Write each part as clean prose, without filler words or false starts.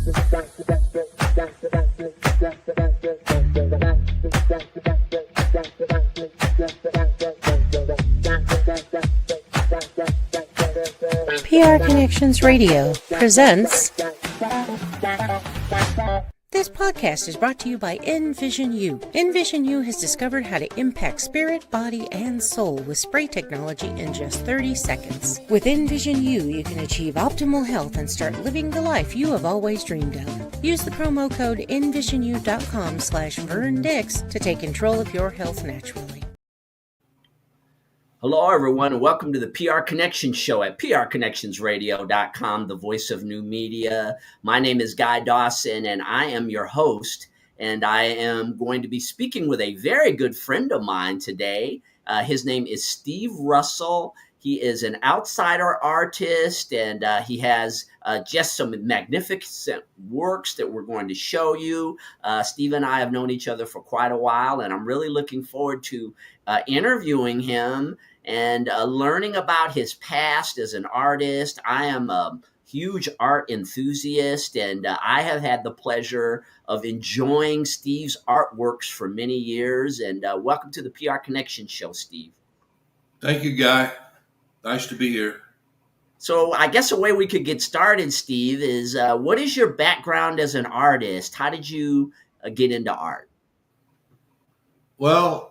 PR Connections Radio presents. This podcast is brought to you by Envision U. Envision U has discovered how to impact spirit, body, and soul with spray technology in just 30 seconds. With Envision U, you can achieve optimal health and start living the life you have always dreamed of. Use the promo code envisionu.com/VernDix to take control of your health naturally. Hello, everyone, and welcome to the PR Connections Show at prconnectionsradio.com, the voice of new media. My name is Guy Dawson, and I am your host, and I am going to be speaking with a very good friend of mine today. His name is Steve Russell. He is an outsider artist, and he has just some magnificent works that we're going to show you. Steve and I have known each other for quite a while, and I'm really looking forward to interviewing him and learning about his past as an artist. I am a huge art enthusiast, and I have had the pleasure of enjoying Steve's artworks for many years. And welcome to the PR Connection Show, Steve. Thank you, Guy. Nice to be here. So I guess a way we could get started, Steve, is what is your background as an artist? How did you get into art? Well,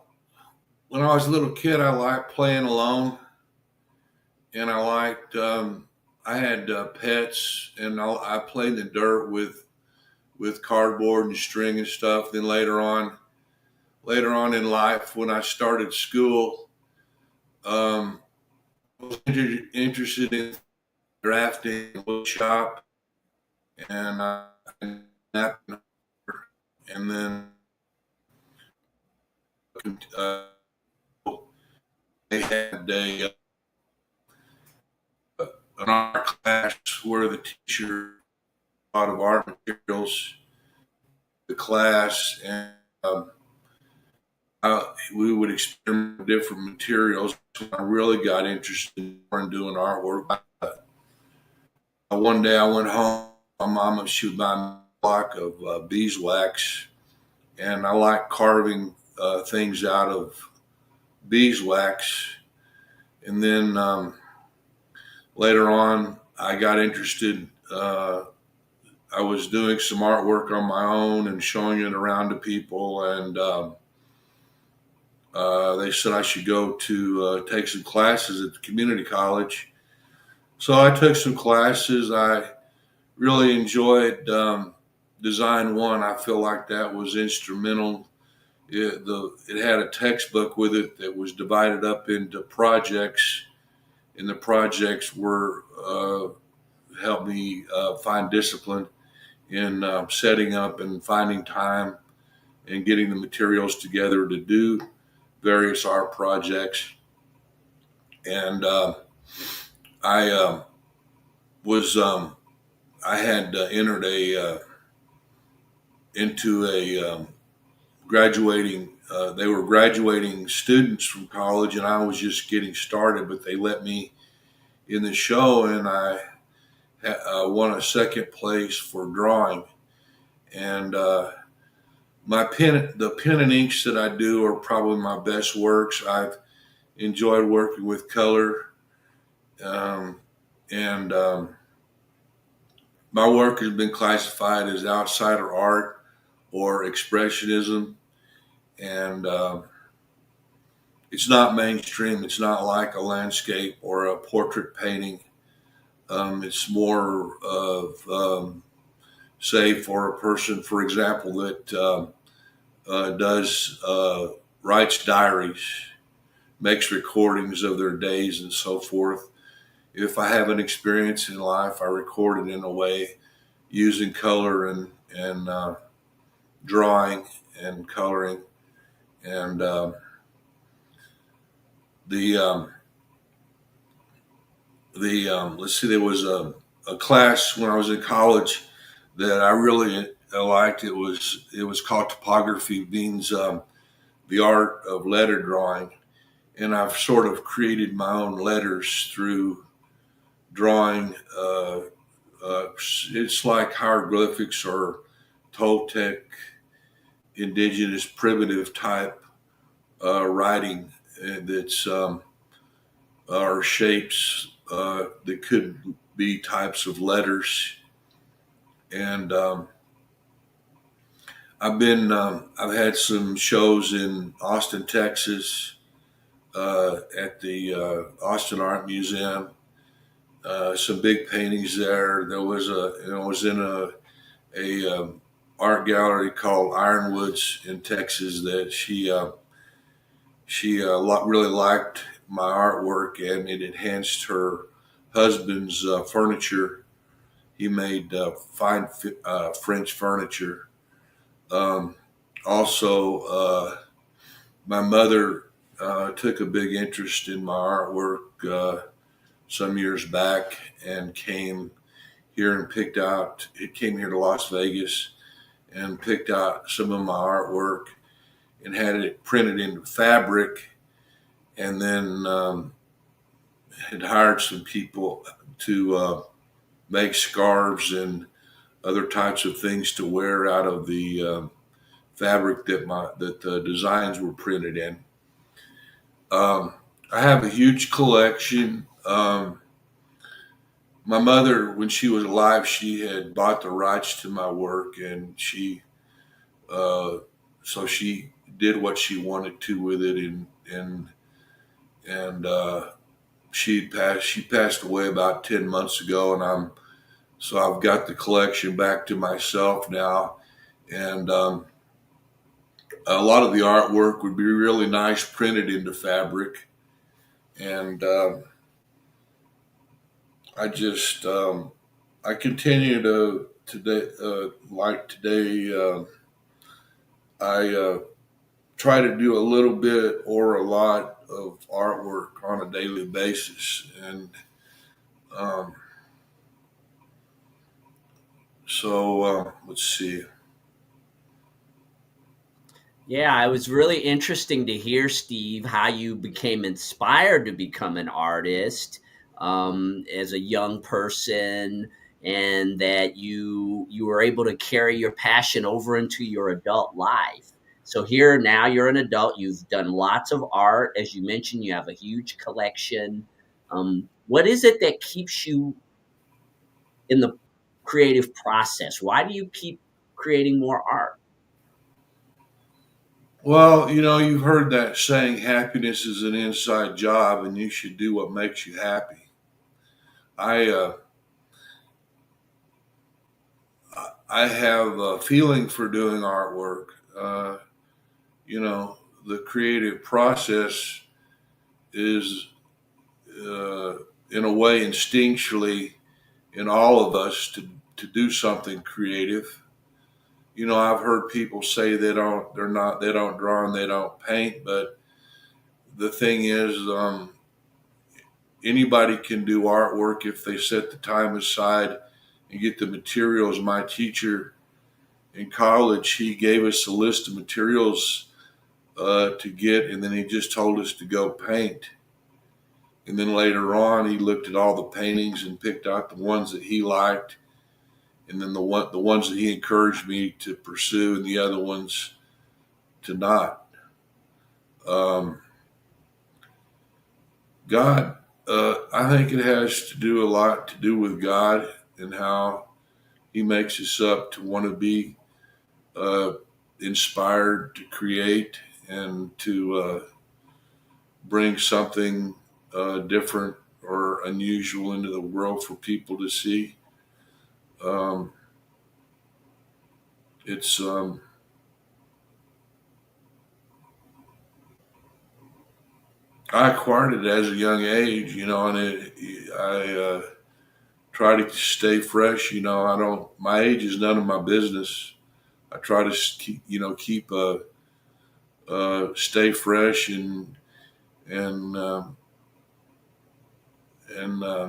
when I was a little kid, I liked playing alone, and I had pets, and I played in the dirt with cardboard and string and stuff. Then later on in life, when I started school, I was interested in drafting, wood shop, and then they had an art class where the teacher taught of art materials, the class, and we would experiment with different materials. I really got interested in doing artwork. One day I went home. My mama, she would buy me a block of beeswax, and I like carving things out of beeswax. And then later on, I got interested. I was doing some artwork on my own and showing it around to people, and they said I should go to take some classes at the community college. So I took some classes. I really enjoyed Design One. I feel like that was instrumental. It had a textbook with it that was divided up into projects, and the projects were helped me find discipline in setting up and finding time and getting the materials together to do various art projects. And I had entered into a graduating. They were graduating students from college, and I was just getting started. But they let me in the show, and I won a second place for drawing. And the pen and inks that I do are probably my best works. I've enjoyed working with color, and my work has been classified as outsider art or expressionism, and it's not mainstream. It's not like a landscape or a portrait painting. It's more of, say, for a person, for example, that writes diaries, makes recordings of their days and so forth. If I have an experience in life, I record it in a way using color and drawing and coloring. And let's see, there was a class when I was in college that I really liked. It was called Topography, means the art of letter drawing. And I've sort of created my own letters through drawing It's like hieroglyphics or Toltec, indigenous, primitive type writing that's or shapes that could be types of letters. And I've had some shows in Austin, Texas, at the Austin Art Museum. Some big paintings there. There was I was in a art gallery called Ironwoods in Texas that she really liked my artwork, and it enhanced her husband's furniture. He made fine French furniture. Um, Also, my mother took a big interest in my artwork some years back and came here and picked out. It came here to Las Vegas and picked out some of my artwork and had it printed into fabric, and then had hired some people to make scarves and other types of things to wear out of the fabric that the designs were printed in. I have a huge collection. My mother, when she was alive, she had bought the rights to my work, and uh, she did what she wanted to with it, and she passed away about 10 months ago, and I've got the collection back to myself now, and a lot of the artwork would be really nice printed into fabric, and I just I continue to today like today I try to do a little bit or a lot of artwork on a daily basis, and um, let's see. Yeah, it was really interesting to hear, Steve, how you became inspired to become an artist as a young person, and that you were able to carry your passion over into your adult life. So here now you're an adult. You've done lots of art, as you mentioned. You have a huge collection. What is it that keeps you in the creative process? Why do you keep creating more art? Well, you've heard that saying, happiness is an inside job and you should do what makes you happy. I, uh, I have a feeling for doing artwork. Uh, the creative process is, uh, in a way, instinctually in all of us to do something creative. I've heard people say they don't draw and they don't paint, but the thing is, anybody can do artwork if they set the time aside and get the materials. My teacher in college, he gave us a list of materials to get, and then he just told us to go paint. And then later on, he looked at all the paintings and picked out the ones that he liked, and then the ones that he encouraged me to pursue, and the other ones to not. Um, God, I think it has to do a lot to do with God and how He makes us up to want to be uh, inspired to create and to bring something different or unusual into the world for people to see. Um, it's I acquired it as a young age, and I try to stay fresh. I don't. My age is none of my business. I try to keep stay fresh and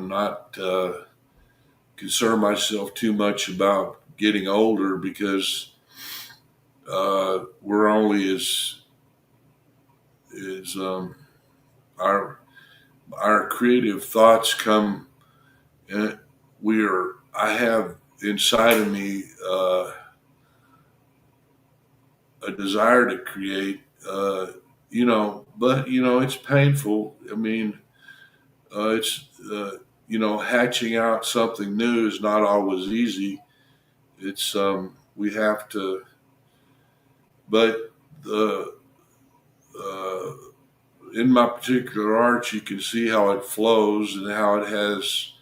not concern myself too much about getting older, because we're only as our creative thoughts come. And we are I have inside of me a desire to create, but it's painful. I mean, it's hatching out something new is not always easy. It's we have to, but the uh, in my particular art, you can see how it flows and how it has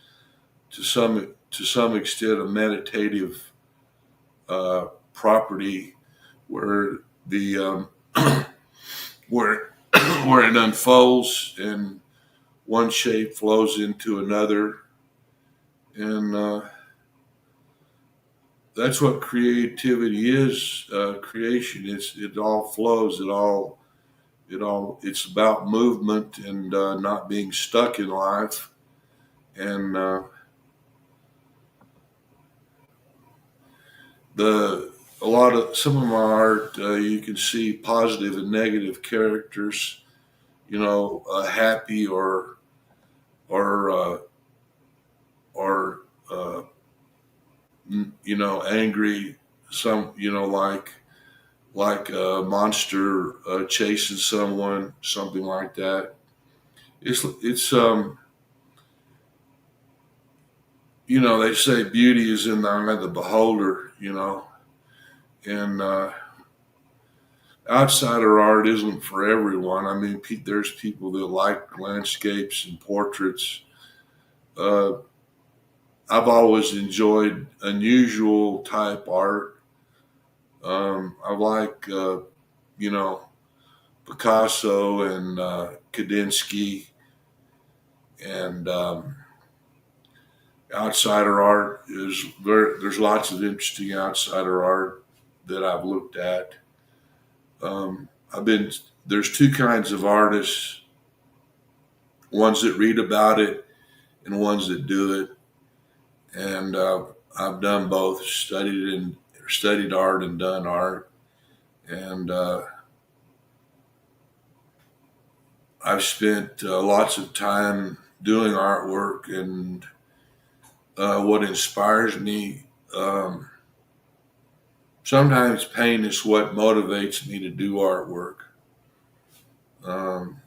to some extent a meditative property where the where where it unfolds and one shape flows into another, and that's what creativity is. Creation. It all flows. It's about movement and not being stuck in life. And the a lot of some of my art, you can see positive and negative characters. Happy or or angry. Some like a monster chasing someone, something like that. It's they say beauty is in the eye of the beholder. And outsider art isn't for everyone. I mean, there's people that like landscapes and portraits. Uh, I've always enjoyed unusual type art. I like, you know, Picasso and Kandinsky and outsider art is very, there's lots of interesting outsider art that I've looked at. I've been, there's two kinds of artists, ones that read about it and ones that do it. And I've done both, studied art and done art. And I've spent lots of time doing artwork, and what inspires me. Sometimes pain is what motivates me to do artwork. Um,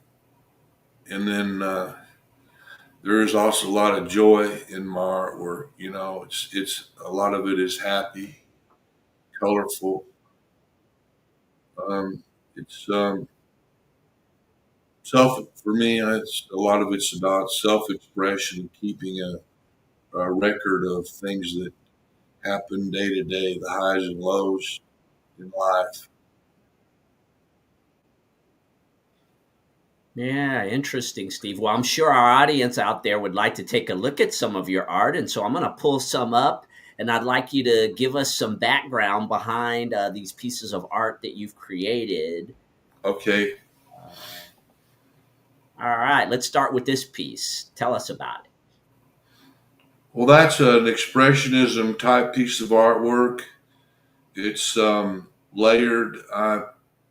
and then there is also a lot of joy in my artwork. It's a lot of it is happy, colorful. It's self for me. It's a lot of it's about self-expression, keeping a record of things that happen day to day, the highs and lows in life. Yeah, interesting, Steve. Well, I'm sure our audience out there would like to take a look at some of your art. And so I'm going to pull some up, and I'd like you to give us some background behind these pieces of art that you've created. Okay. All right, let's start with this piece. Tell us about it. Well, that's an expressionism type piece of artwork. It's layered. I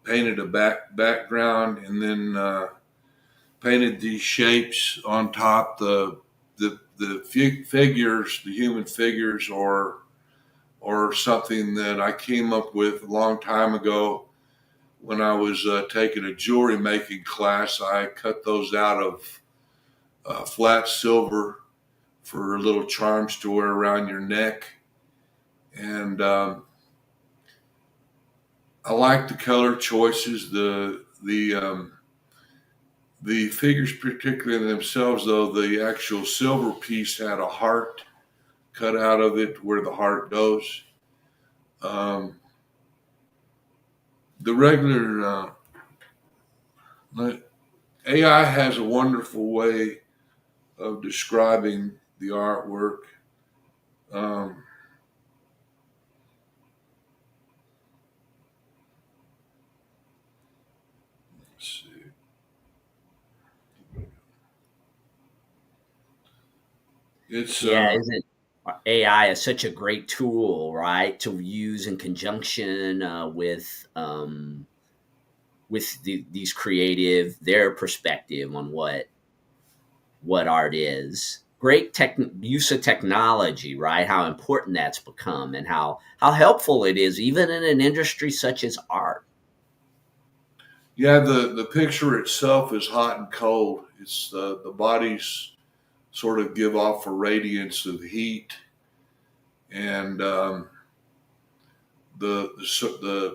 painted a background and then painted these shapes on top. The figures, the human figures, or something that I came up with a long time ago when I was taking a jewelry making class. I cut those out of flat silver for little charms to wear around your neck. And I like the color choices. The figures, particularly in themselves, though, the actual silver piece had a heart cut out of it where the heart goes. Um, the regular AI has a wonderful way of describing the artwork. Um, let's see. It's Yeah, isn't AI is such a great tool, right, to use in conjunction with these creative, their perspective on what art is. great use of technology, right? How important that's become, and how helpful it is, even in an industry such as art. Yeah, the picture itself is hot and cold. It's the bodies sort of give off a radiance of heat, and the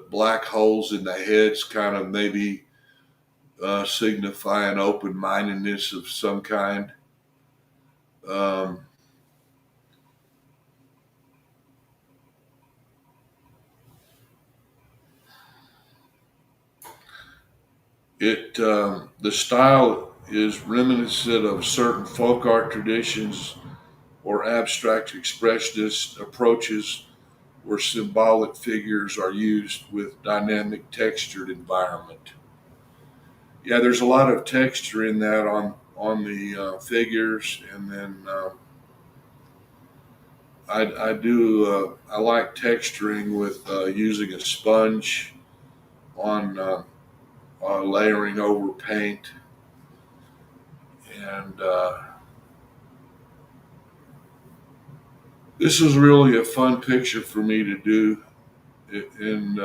black holes in the heads kind of maybe signify an open mindedness of some kind. Um, the style is reminiscent of certain folk art traditions or abstract expressionist approaches where symbolic figures are used with dynamic textured environment. Yeah, there's a lot of texture in that on the figures, and then I like texturing with using a sponge on layering over paint, and this is really a fun picture for me to do. And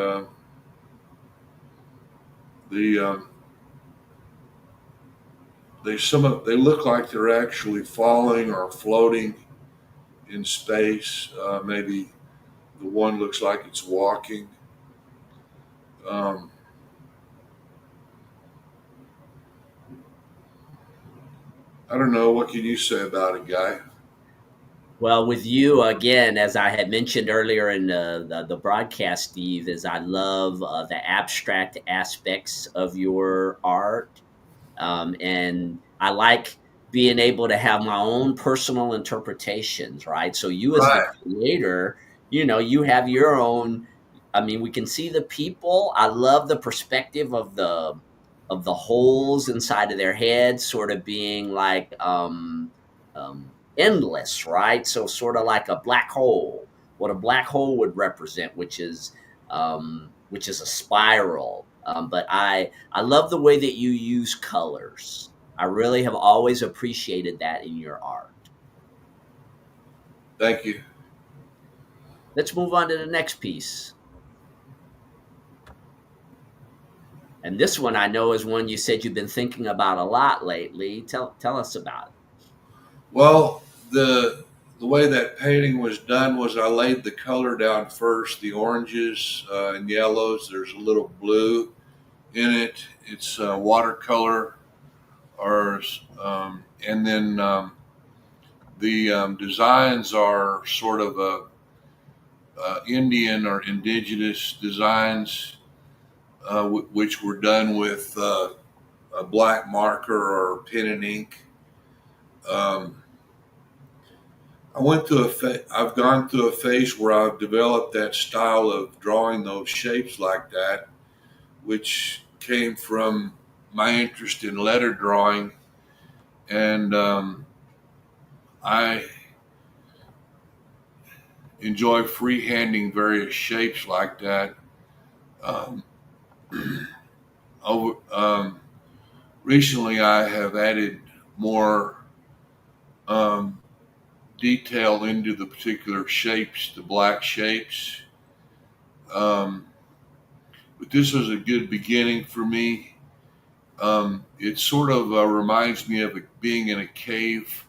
the they look like they're actually falling or floating in space. Maybe the one looks like it's walking. Um, I don't know. What can you say about it, Guy? Well, with you again, as I had mentioned earlier in the broadcast, Steve, is I love the abstract aspects of your art, and I like being able to have my own personal interpretations. Right. So you, as the Right. creator, you have your own. I mean, we can see the people. I love the perspective of the holes inside of their heads, sort of being like endless, right? So sort of like a black hole, what a black hole would represent, which is a spiral. But I love the way that you use colors. I really have always appreciated that in your art. Thank you. Let's move on to the next piece. And this one I know is one you said you've been thinking about a lot lately. Tell us about it. Well, the way that painting was done was I laid the color down first, the oranges and yellows. There's a little blue in it. It's watercolor, or and then the designs are sort of Indian or indigenous designs, which were done with a black marker or pen and ink. Um, I've gone through a phase where I've developed that style of drawing those shapes like that, which came from my interest in letter drawing, and I enjoy freehanding various shapes like that. Um, over Recently, I have added more um, detail into the particular shapes, the black shapes. Um, but this was a good beginning for me. It sort of reminds me of being in a cave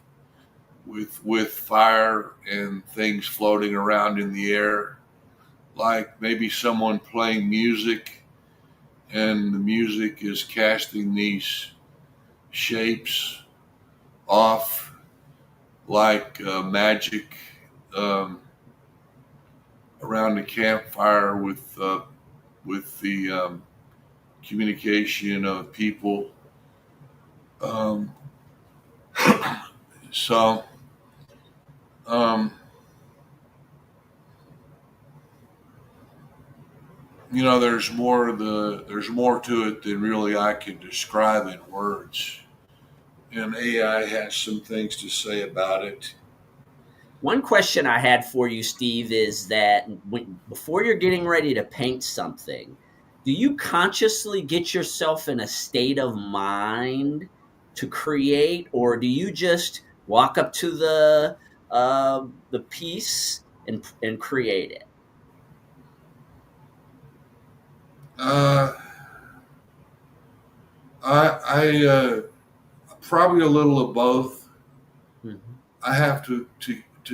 with fire and things floating around in the air, like maybe someone playing music, and the music is casting these shapes off like magic um, around the campfire with the communication of people. Um, so um, there's more to it than really I can describe in words. And AI has some things to say about it. One question I had for you, Steve, is that before you're getting ready to paint something, do you consciously get yourself in a state of mind to create, or do you just Walk up to the piece and create it. Uh, I probably a little of both. Mhm. I have to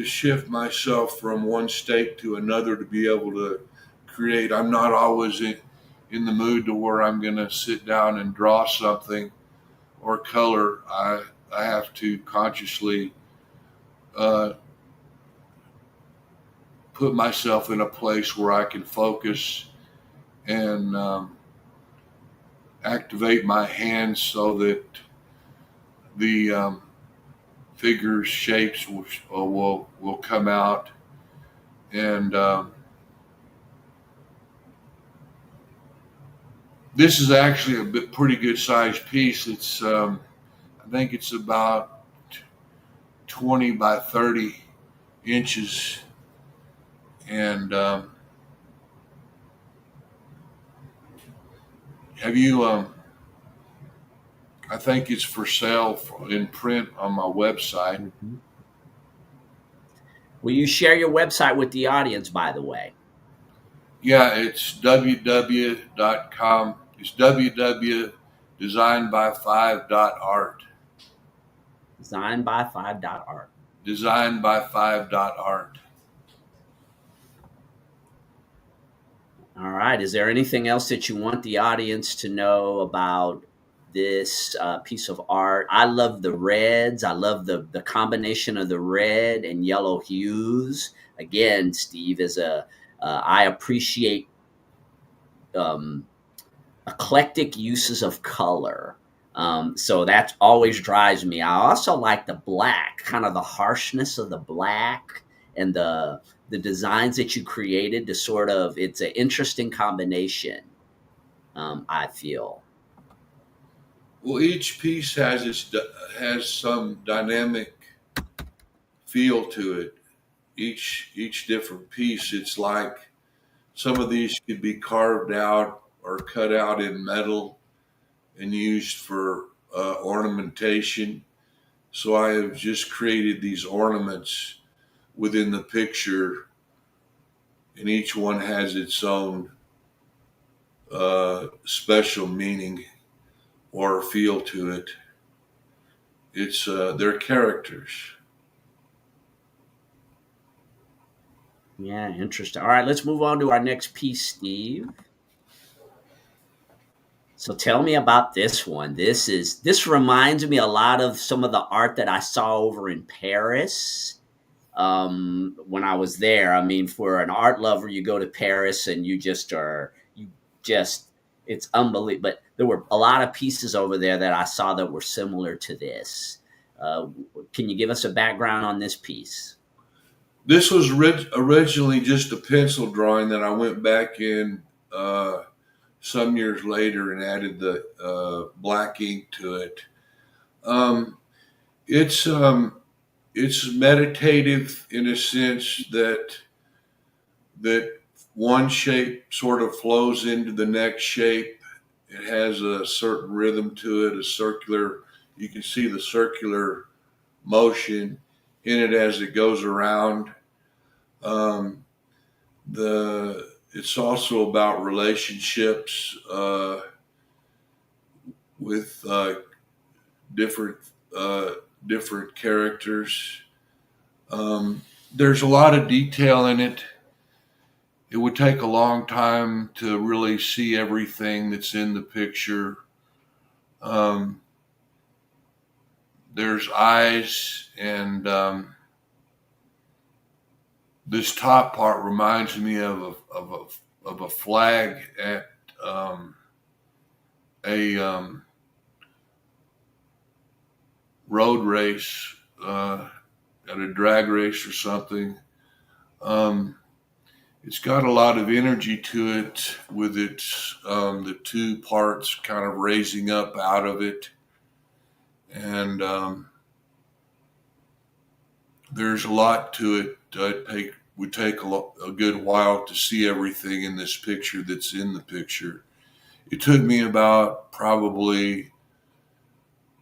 shift myself from one state to another to be able to create. I'm not always in the mood to where I'm going to sit down and draw something or color. I have to consciously uh, put myself in a place where I can focus and activate my hands so that the figures, shapes will come out. And this is actually pretty good sized piece. It's I think it's about 20 by 30 inches, and have you? I think it's for sale in print on my website. Mhm. Will you share your website with the audience, by the way? Yeah, it's www.com. It's www.designby5.art. Designby5.art. Designby5.art. All right. Is there anything else that you want the audience to know about this piece of art? I love the reds. I love the combination of the red and yellow hues. Again, Steve, I appreciate um, eclectic uses of color. So that always drives me. I also like the black, kind of the harshness of the black and the designs that you created to sort of, it's an interesting combination. I feel. Well, each piece has some dynamic feel to it. Each different piece, it's like some of these could be carved out or cut out in metal and used for ornamentation. So I have just created these ornaments within the picture, and each one has its own special meaning or feel to it. It's their characters. Yeah, interesting. All right, let's move on to our next piece, Steve. So tell me about this one. This reminds me a lot of some of the art that I saw over in Paris when I was there. I mean, for an art lover, you go to Paris and you just, it's unbelievable. But there were a lot of pieces over there that I saw that were similar to this. Uh, can you give us a background on this piece? This was originally just a pencil drawing that I went back in some years later and added the black ink to it. Um, it's it's meditative in a sense that one shape sort of flows into the next shape. It has a certain rhythm to it, a circular. You can see the circular motion in it as it goes around. Um, the It's also about relationships with different uh, different characters. There's a lot of detail in it. It would take a long time to really see everything that's in the picture. Um, there's eyes, and this top part reminds me of a flag at a road race, at a drag race or something. Um, it's got a lot of energy to it with its the two parts kind of raising up out of it, and there's a lot to it. Would take a good while to see everything in this picture that's in the picture. It took me about probably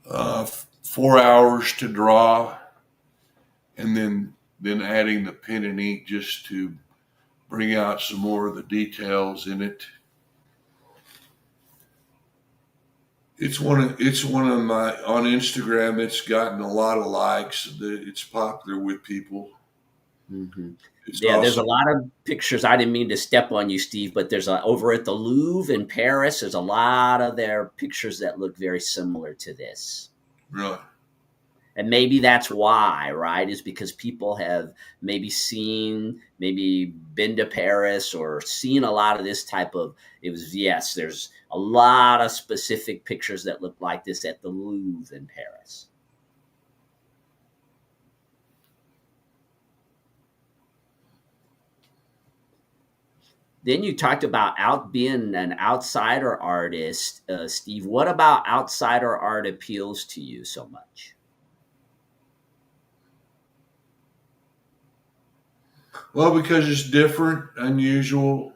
4 hours to draw, and then adding the pen and ink just to bring out some more of the details in it. It's one of my, on Instagram. It's gotten a lot of likes. It's popular with people. Mm-hmm. It's Yeah, there's a also, lot of pictures. I didn't mean to step on you, Steve, but there's over at the Louvre in Paris. There's a lot of their pictures that look very similar to this. really. And maybe that's why, right? Is because people have maybe been to Paris or seen a lot of this type of. Yes, there's a lot of specific pictures that look like this at the Louvre in Paris. Then you talked about being an outsider artist, Steve. What about outsider art appeals to you so much? Well, because it's different, unusual.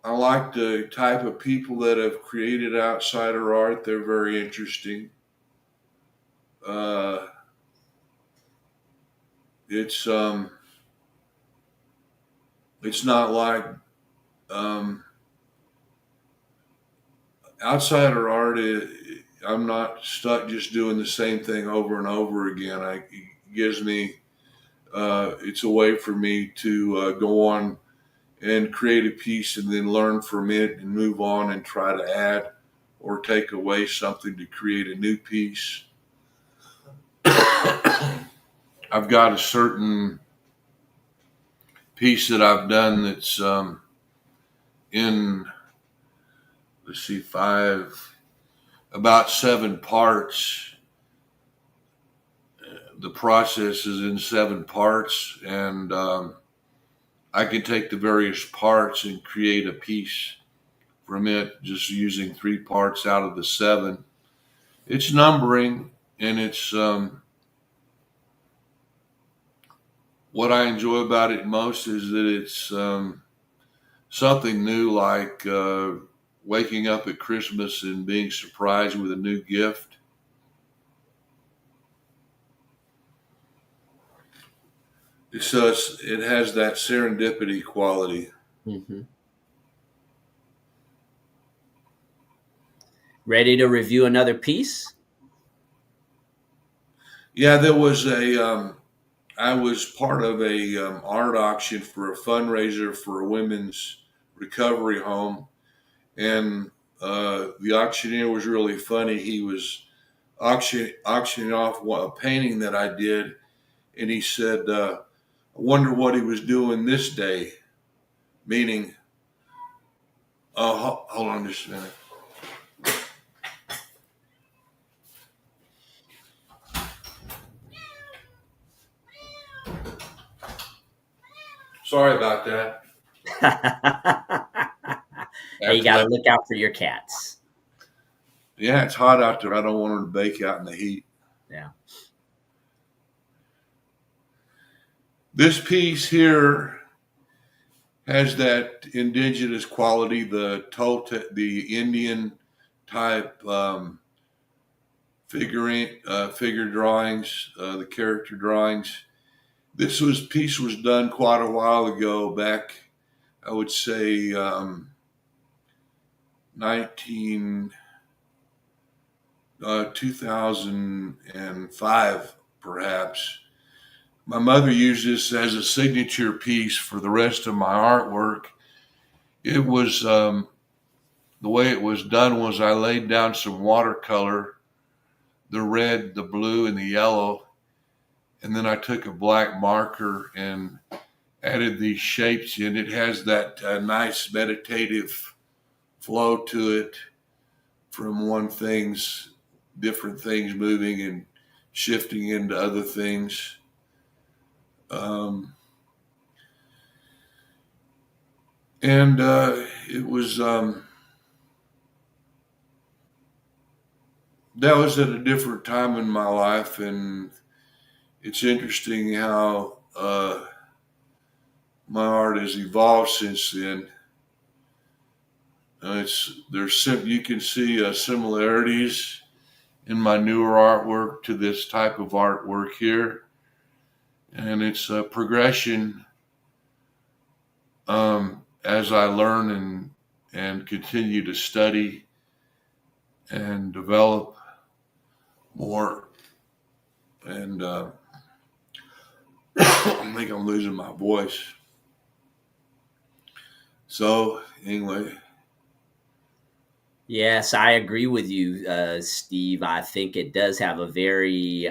I like the type of people that have created outsider art. They're very interesting. Uh, it's it's not like um, outsider art. I'm not stuck just doing the same thing over and over again. It gives me. It's a way for me to go on and create a piece and then learn from it and move on and try to add or take away something to create a new piece. I've got a certain piece that I've done that's in, let's see, about 7 parts. The process is in 7 parts, and I can take the various parts and create a piece from it just using 3 parts out of the 7. It's numbering, and it's what I enjoy about it most is that it's something new, like waking up at Christmas and being surprised with a new gift. It has that serendipity quality. Mm-hmm. Ready to review another piece? Yeah, there was I was part of a art auction for a fundraiser for a women's recovery home, and the auctioneer was really funny. He was auctioning off a painting that I did, and he said, "I wonder what he was doing this day," meaning, hold on just a minute. Sorry about that. Hey, you got to look out for your cats. Yeah, it's hot out there. I don't want her to bake out in the heat. Yeah. This piece here has that indigenous quality, the Indian type figure drawings, the character drawings. This piece was done quite a while ago, back, I would say 2005, perhaps. My mother used this as a signature piece for the rest of my artwork. It was the way it was done was I laid down some watercolor, the red, the blue, and the yellow, and then I took a black marker and added these shapes in. It has that nice meditative flow to it, from different things moving and shifting into other things. It was that was at a different time in my life, and it's interesting how my art has evolved since then. You can see similarities in my newer artwork to this type of artwork here. And it's a progression as I learn and continue to study and develop more. And I think I'm losing my voice. So anyway. Yes, I agree with you, Steve. I think it does have a very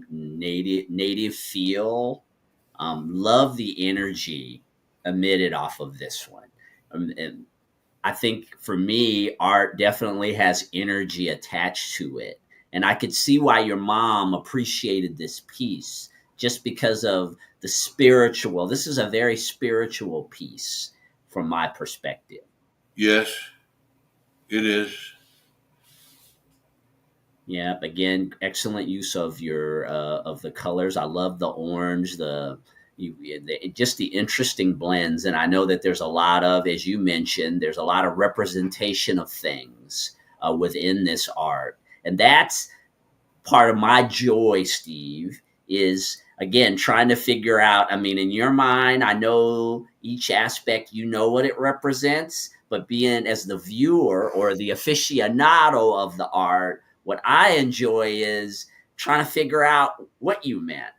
native feel. Love the energy emitted off of this one. And I think for me, art definitely has energy attached to it. And I could see why your mom appreciated this piece just because of the spiritual. This is a very spiritual piece from my perspective. Yes, it is. Yeah, again, excellent use of your of the colors. I love the orange, just the interesting blends. And I know that there's a lot of, as you mentioned, there's a lot of representation of things within this art, and that's part of my joy, Steve. Is again trying to figure out. I mean, in your mind, I know each aspect. You know what it represents, but being as the viewer or the aficionado of the art, what I enjoy is trying to figure out what you meant.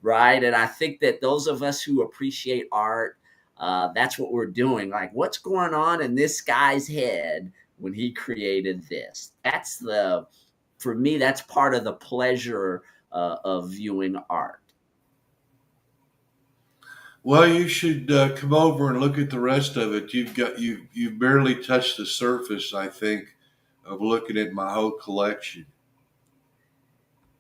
Right. And I think that those of us who appreciate art, that's what we're doing. Like, what's going on in this guy's head when he created this? For me, that's part of the pleasure of viewing art. Well, you should come over and look at the rest of it. You've barely touched the surface, I think, of looking at my whole collection.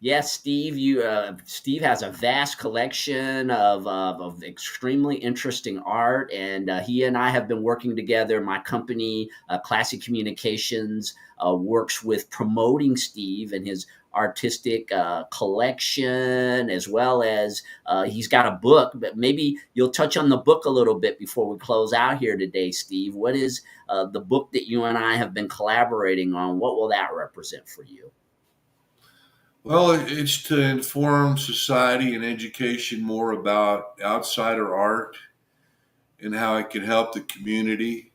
Yes, Steve has a vast collection of extremely interesting art, and he and I have been working together. My company, Classic Communications, works with promoting Steve and his artistic collection, as well as he's got a book. But maybe you'll touch on the book a little bit before we close out here today, Steve. What is the book that you and I have been collaborating on? What will that represent for you? Well, it's to inform society and education more about outsider art and how it can help the community.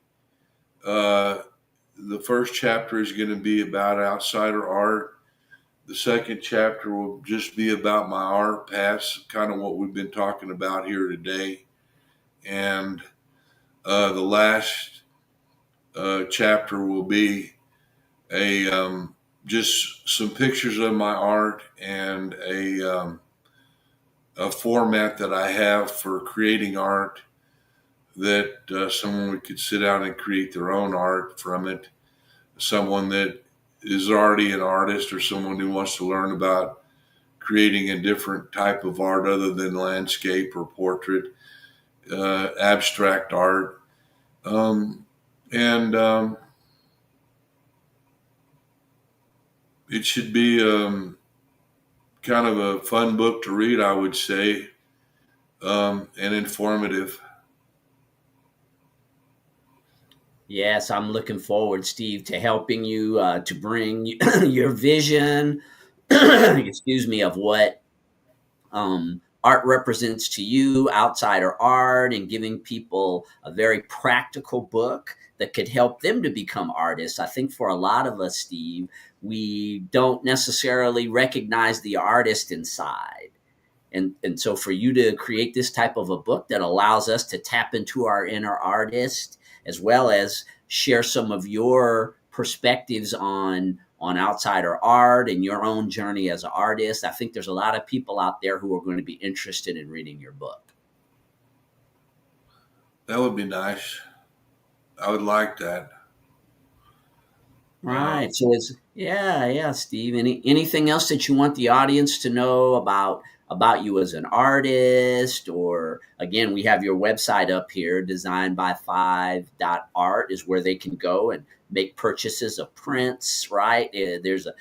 Uh, the first chapter is going to be about outsider art. The second chapter will just be about my art past, kind of what we've been talking about here today. And the last chapter will be just some pictures of my art and a format that I have for creating art that someone could sit down and create their own art from it. Someone that is already an artist or someone who wants to learn about creating a different type of art other than landscape or portrait, abstract art. And it should be kind of a fun book to read, I would say, and informative. Yes, I'm looking forward, Steve, to helping you to bring your vision, excuse me, of what art represents to you, outsider art, and giving people a very practical book that could help them to become artists. I think for a lot of us, Steve, we don't necessarily recognize the artist inside. And so for you to create this type of a book that allows us to tap into our inner artist, as well as share some of your perspectives on outsider art and your own journey as an artist, I think there's a lot of people out there who are going to be interested in reading your book. That would be nice. I would like that. Right. So yeah, Steve. Anything else that you want the audience to know about you as an artist? Or again, we have your website up here, designby5.art is where they can go and make purchases of prints, right? There's a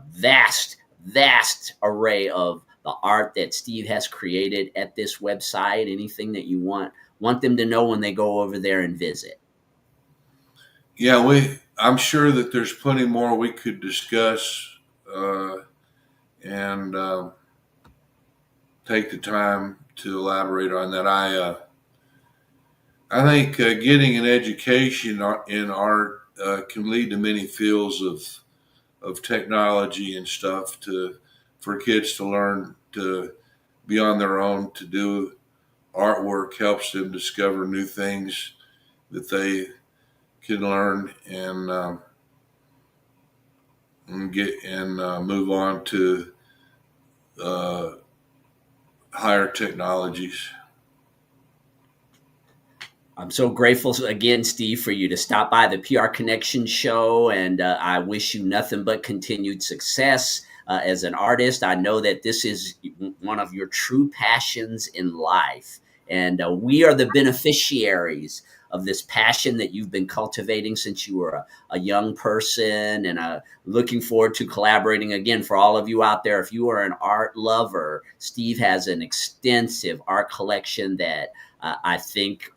vast array of the art that Steve has created at this website. Anything that you want them to know when they go over there and visit? Yeah, I'm sure that there's plenty more we could discuss and take the time to elaborate on that. I think getting an education in art can lead to many fields of technology and stuff for kids to learn to be on their own, to do artwork helps them discover new things that they can learn and move on to higher technologies. I'm so grateful again, Steve, for you to stop by the PR Connection show, and I wish you nothing but continued success as an artist. I know that this is one of your true passions in life, and we are the beneficiaries of this passion that you've been cultivating since you were a young person, and looking forward to collaborating again. For all of you out there, if you are an art lover, Steve has an extensive art collection that I think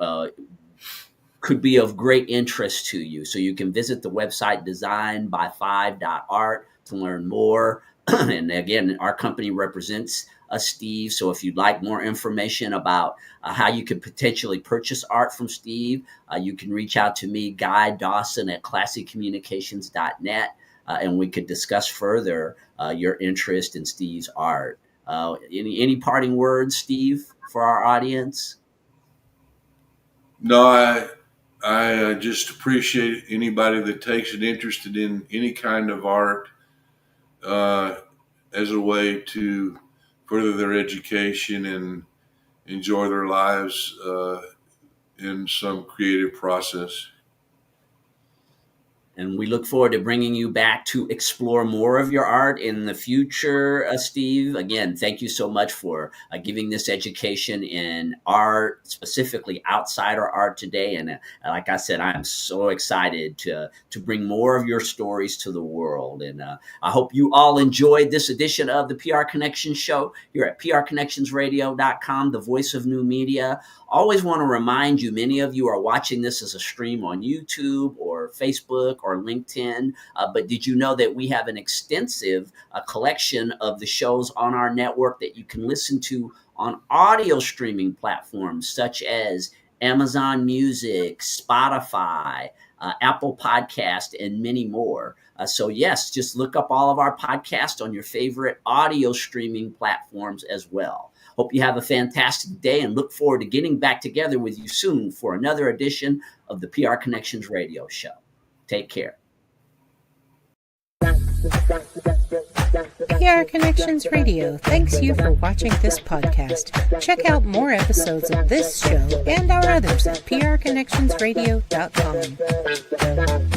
could be of great interest to you. So you can visit the website designby5.art to learn more. And again, our company represents Steve. So if you'd like more information about how you could potentially purchase art from Steve, you can reach out to me, Guy Dawson at classycommunications.net, and we could discuss further your interest in Steve's art. Any parting words, Steve, for our audience? No, I just appreciate anybody that takes an interest in any kind of art as a way to further their education and enjoy their lives in some creative process. And we look forward to bringing you back to explore more of your art in the future, Steve. Again, thank you so much for giving this education in art, specifically outsider art today. And like I said, I am so excited to bring more of your stories to the world. And I hope you all enjoyed this edition of the PR Connection Show here at prconnectionsradio.com, the voice of new media. Always want to remind you, many of you are watching this as a stream on YouTube or Facebook or LinkedIn. But did you know that we have an extensive collection of the shows on our network that you can listen to on audio streaming platforms such as Amazon Music, Spotify, Apple Podcast, and many more. So yes, just look up all of our podcasts on your favorite audio streaming platforms as well. Hope you have a fantastic day and look forward to getting back together with you soon for another edition of the PR Connections Radio Show. Take care. PR Connections Radio thanks you for watching this podcast. Check out more episodes of this show and our others at prconnectionsradio.com.